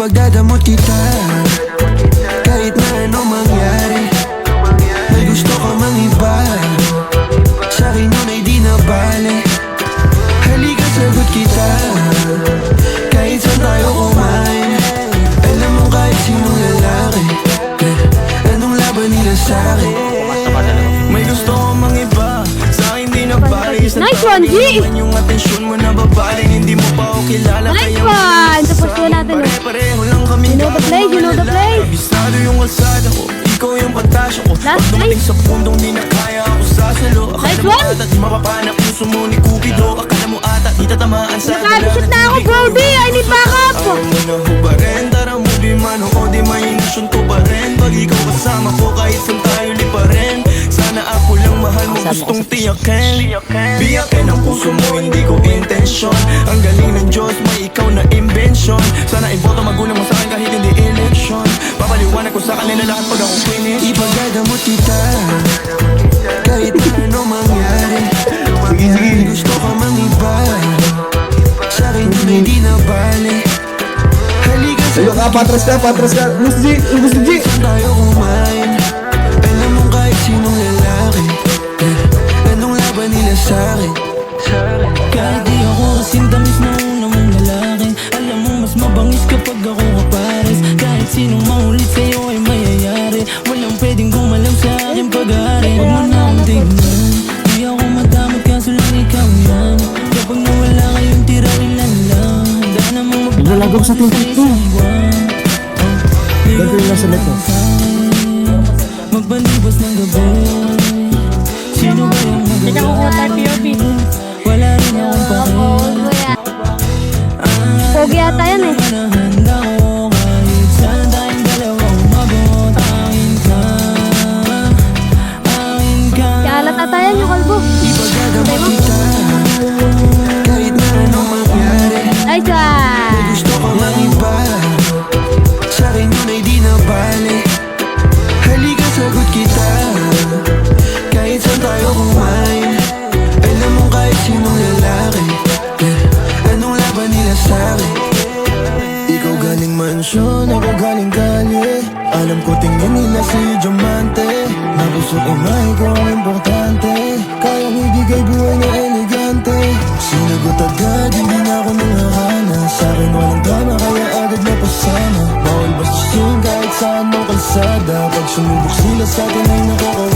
Ipagdadamot kita kahit na ano mangyari. May gusto ka mang iba, sa'kin yun ay di na bale. Halika sagot kita kahit saan tayo kumain. Alam mo kahit sinong lalaki, anong laban nila sa'kin. May gusto ko mang iba, sa'kin di na bale. Nice one, G! Yung atensyon mo na babaling, hindi mo pa ako kilala. Nice one! Tapos ko natin. Pare-pareho lang kami. You know the play, you know the play. Kabisado yung kalsada ko, ikaw yung pantasya ko. Last Pag dumating play. sa pundong di na kaya ako sasalo. Nice Akala mo one. ata di mapapana puso mo ni Cupido. Akala mo ata di tatamaan sa Nakabisot na ako, Brody! I need backup! Ayaw mo na hubarin, tara mo di man o di mainasyon ko pa rin. Pag ikaw kasama ko kahit saan tayo lipa rin. Sana ako lang mahal mo, gustong tiyakin. Biyakin ang puso mo, hindi ko intensyon. Ang galing ng Diyos, may ikaw na invention. Sana iboto magulang mo sa akin kahit hindi election. Papaliwanag ko sa kanila lahat pag ako finish. Ipagdadamot kita kahit na ano mangyari. Sige. Gusto ko mang iba, sa'kin yun ay di na bale. Halika sa Ayo ka, patras ka. Gusto G. saan tayo kumain. Alam mo kahit sinong lalaki, anong laban nila sa'kin. Kahit di ako kasing tamis na una mong lalaki, alam mo mas mabangis kapag ako kapares. Kahit sinong maulit sa'yo ay mayayari, walang pwedeng gumalaw sa aking pag-aari. Huwag mo na akong tignan, di ako madamot kaso lang ikaw yan. Kapag nawala kayong tira ilan lang, handa namang Naglalagaw sa tingkad ko. Di Ganito yung nasa neto. magbalibas ng gabi. Sino ba yung Hindi ako ko tayo POV. wala rin akong pakialam. Pogi yata yan eh. Handa ko kahit saan tayong dalawa umabot. Akin ka. Kalat ata yan yung kalbo. Ipagdadamot kita kahit na ano mangyari. Nice one! Gusto ko mang iba, sa'kin yun ay di na bale. Halika sagot kita kahit saan tayo kumain. Alam mo kahit sinong lalaki, anong laban nila sa'kin. Ikaw galing mansyon, ako galing kalye. Alam ko tingin nila si Diamante, na puso't imay ko ang importante. Kayang ibigay buhay na elegante. Sinagot agad, hindi na ako nangahana. Sa'kin walang drama, kaya agad na pasana. Bawal bastusin kahit saan mo kalsada. Pag sumubok sila sa'tin ay nakakawa.